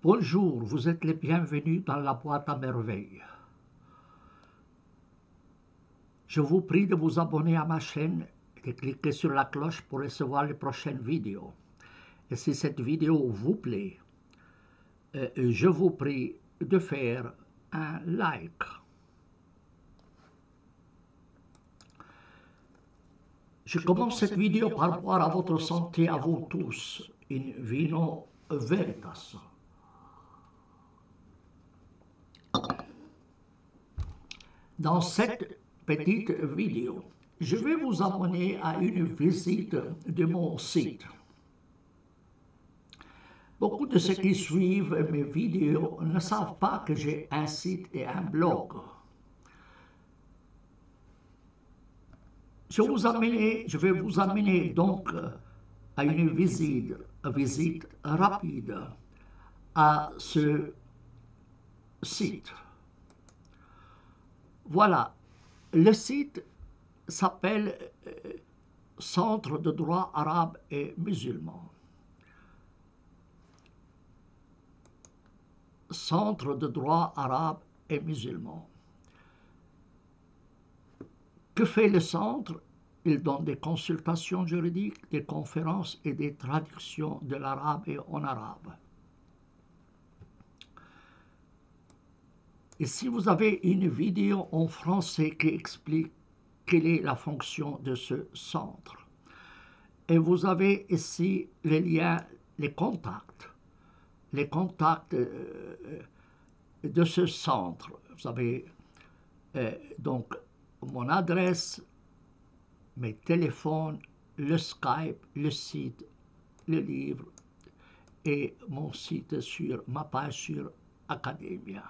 Bonjour, vous êtes les bienvenus dans la boîte à merveilles. Je vous prie de vous abonner à ma chaîne et de cliquer sur la cloche pour recevoir les prochaines vidéos. Et si cette vidéo vous plaît, je vous prie de faire un like. Je commence cette vidéo par boire à votre santé, à vous tous, in vino veritas. Dans cette petite vidéo, je vais vous amener à une visite de mon site. Beaucoup de ceux qui suivent mes vidéos ne savent pas que j'ai un site et un blog. Je vais vous amener donc à une visite rapide à ce site. Voilà, le site s'appelle Centre de droit arabe et musulman. Centre de droit arabe et musulman. Que fait le centre? Il donne des consultations juridiques, des conférences et des traductions de l'arabe et en arabe. Et si vous avez une vidéo en français qui explique quelle est la fonction de ce centre, et vous avez ici les liens, les contacts de ce centre. Vous avez donc mon adresse, mes téléphones, le Skype, le site, le livre et mon site sur ma page sur Academia.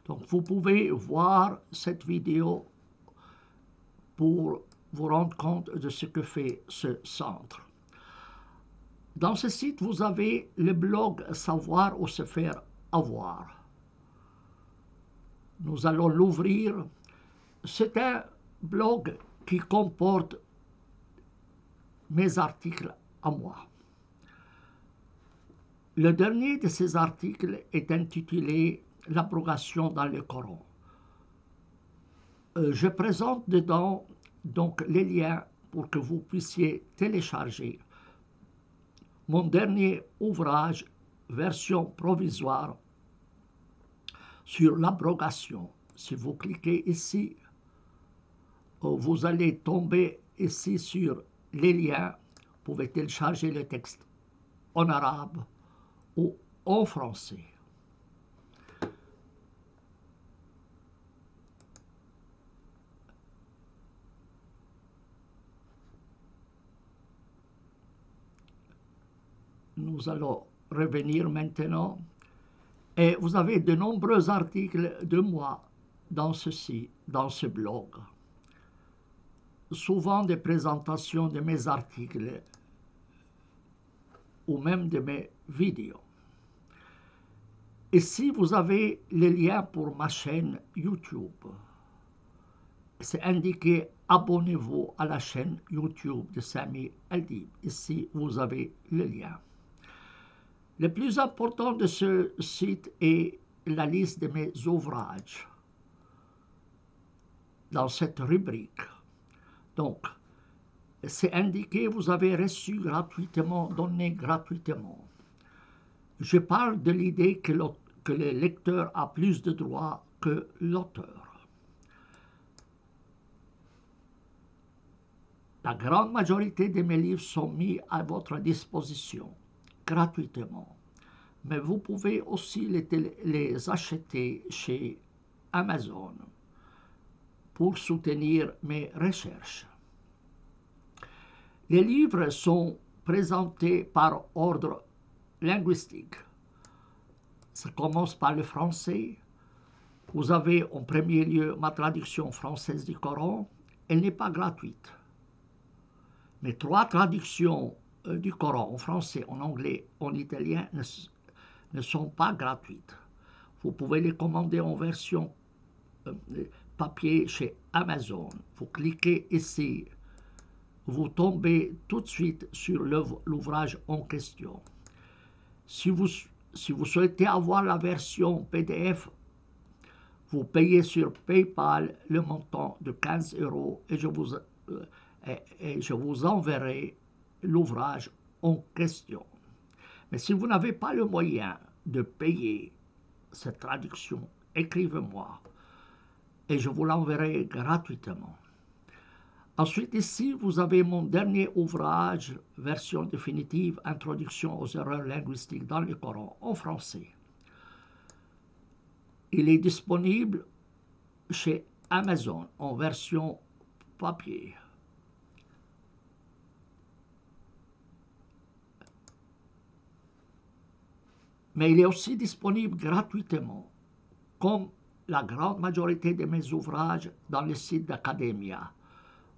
Donc vous pouvez voir cette vidéo pour vous rendre compte de ce que fait ce centre. Dans ce site, vous avez le blog Savoir ou se faire avoir. Nous allons l'ouvrir. C'est un blog qui comporte mes articles à moi. Le dernier de ces articles est intitulé « L'abrogation dans le Coran ». Je présente dedans donc les liens pour que vous puissiez télécharger mon dernier ouvrage, version provisoire, sur l'abrogation. Si vous cliquez ici, vous allez tomber ici sur les liens. Vous pouvez télécharger le texte en arabe ou en français. Nous allons revenir maintenant. Et vous avez de nombreux articles de moi dans ce blog. Souvent des présentations de mes articles ou même de mes vidéos. Ici, vous avez les liens pour ma chaîne YouTube. C'est indiqué « Abonnez-vous à la chaîne YouTube de Sami Eldib ». Ici, vous avez le lien. Le plus important de ce site est la liste de mes ouvrages dans cette rubrique. Donc, c'est indiqué, vous avez reçu gratuitement, donné gratuitement. Je parle de l'idée que le lecteur a plus de droits que l'auteur. La grande majorité de mes livres sont mis à votre disposition gratuitement, mais vous pouvez aussi les acheter chez Amazon pour soutenir mes recherches. Les livres sont présentés par ordre linguistique. Ça commence par le français. Vous avez en premier lieu ma traduction française du Coran. Elle n'est pas gratuite. Mes 3 traductions du Coran en français, en anglais, en italien ne sont pas gratuites. Vous pouvez les commander en version papier chez Amazon. Vous cliquez ici vous tombez tout de suite sur l'ouvrage en question. Si vous souhaitez avoir la version PDF, vous payez sur PayPal le montant de 15 € et je vous enverrai l'ouvrage en question. Mais si vous n'avez pas le moyen de payer cette traduction, écrivez-moi et je vous l'enverrai gratuitement. Ensuite, ici, vous avez mon dernier ouvrage, version définitive, Introduction aux erreurs linguistiques dans le Coran, en français. Il est disponible chez Amazon en version papier. Mais il est aussi disponible gratuitement, comme la grande majorité de mes ouvrages dans le site d'Academia.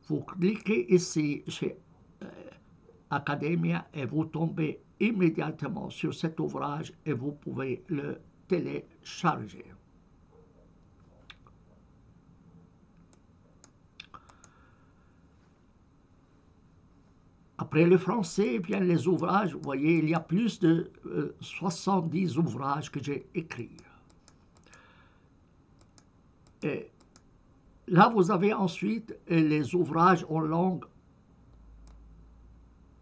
Vous cliquez ici chez Academia et vous tombez immédiatement sur cet ouvrage et vous pouvez le télécharger. Après le français viennent les ouvrages. Vous voyez, il y a plus de 70 ouvrages que j'ai écrits. Et là, vous avez ensuite les ouvrages en langue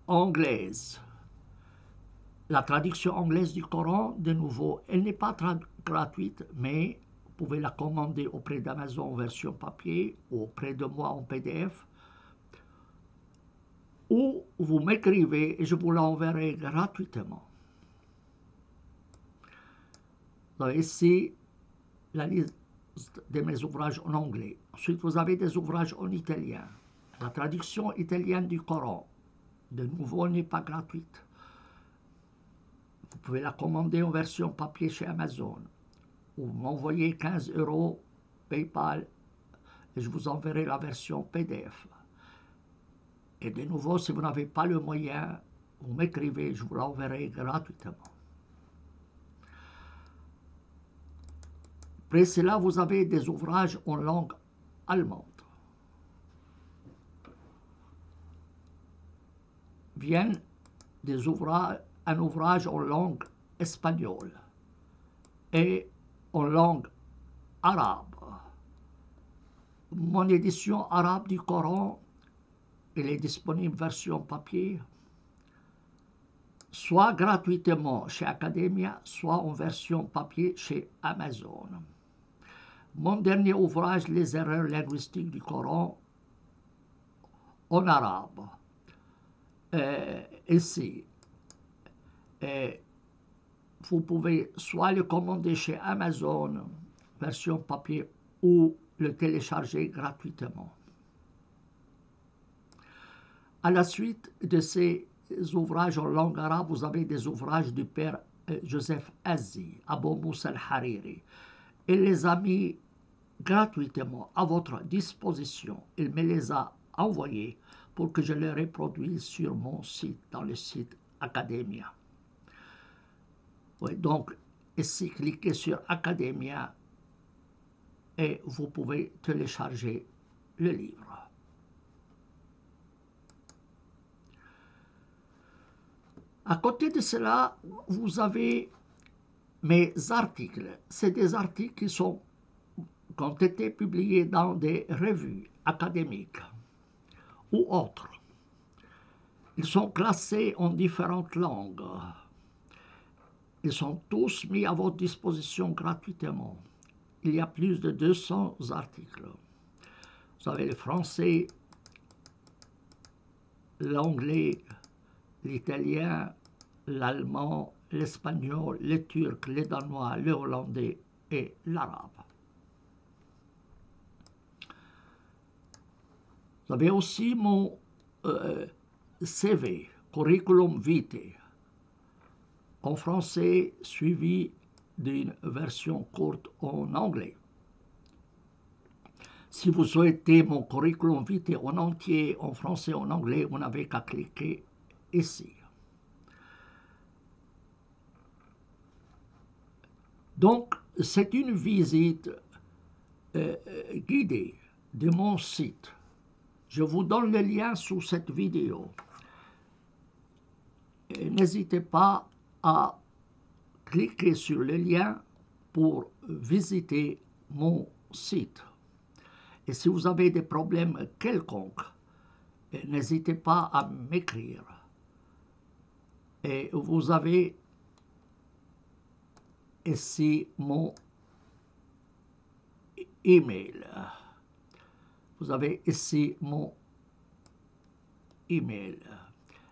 anglaise. La traduction anglaise du Coran, de nouveau, elle n'est pas gratuite, mais vous pouvez la commander auprès d'Amazon en version papier ou auprès de moi en PDF. Ou vous m'écrivez et je vous l'enverrai gratuitement. Donc ici, la liste de mes ouvrages en anglais. Ensuite, vous avez des ouvrages en italien. La traduction italienne du Coran, de nouveau, n'est pas gratuite. Vous pouvez la commander en version papier chez Amazon. Ou m'envoyez 15 € PayPal et je vous enverrai la version PDF. Et de nouveau, si vous n'avez pas le moyen, vous m'écrivez, je vous l'enverrai gratuitement. Après cela, vous avez des ouvrages en langue allemande. Viennent un ouvrage en langue espagnole et en langue arabe. Mon édition arabe du Coran, elle est disponible version papier, soit gratuitement chez Academia, soit en version papier chez Amazon. Mon dernier ouvrage, Les erreurs linguistiques du Coran, en arabe, ici. Et vous pouvez soit le commander chez Amazon, version papier, ou le télécharger gratuitement. À la suite de ces ouvrages en langue arabe, vous avez des ouvrages du père Joseph Azzi, Abu Moussa al-Hariri. Il les a mis gratuitement à votre disposition. Il me les a envoyés pour que je les reproduise sur mon site, dans le site Academia. Oui, donc, ici, cliquez sur Academia et vous pouvez télécharger le livre. À côté de cela, vous avez mes articles. C'est des articles qui ont été publiés dans des revues académiques ou autres. Ils sont classés en différentes langues. Ils sont tous mis à votre disposition gratuitement. Il y a plus de 200 articles. Vous avez le français, l'anglais, l'italien, l'allemand, l'espagnol, le turc, le danois, le hollandais et l'arabe. Vous avez aussi mon CV, Curriculum Vitae, en français suivi d'une version courte en anglais. Si vous souhaitez mon curriculum vitae en entier, en français et en anglais, vous n'avez qu'à cliquer ici. Donc, c'est une visite guidée de mon site. Je vous donne le lien sous cette vidéo. N'hésitez pas à cliquer sur le lien pour visiter mon site. Et si vous avez des problèmes quelconques, n'hésitez pas à m'écrire. Et vous avez ici mon email. Vous avez ici mon email.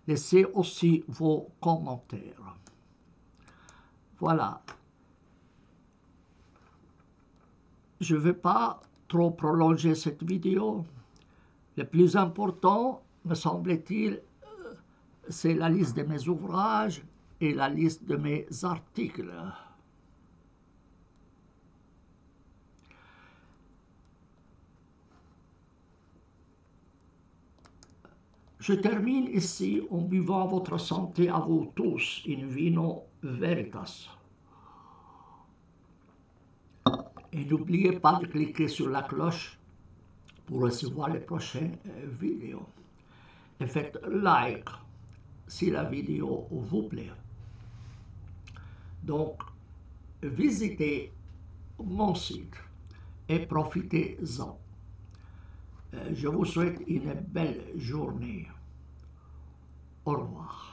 Laissez aussi vos commentaires. Voilà. Je ne vais pas trop prolonger cette vidéo. Le plus important, me semble-t-il, c'est la liste de mes ouvrages et la liste de mes articles. Je termine ici en buvant votre santé à vous tous, in vino veritas. Et n'oubliez pas de cliquer sur la cloche pour recevoir les prochaines vidéos. Et faites like si la vidéo vous plaît. Donc, visitez mon site et profitez-en. Je vous souhaite une belle journée. Au revoir.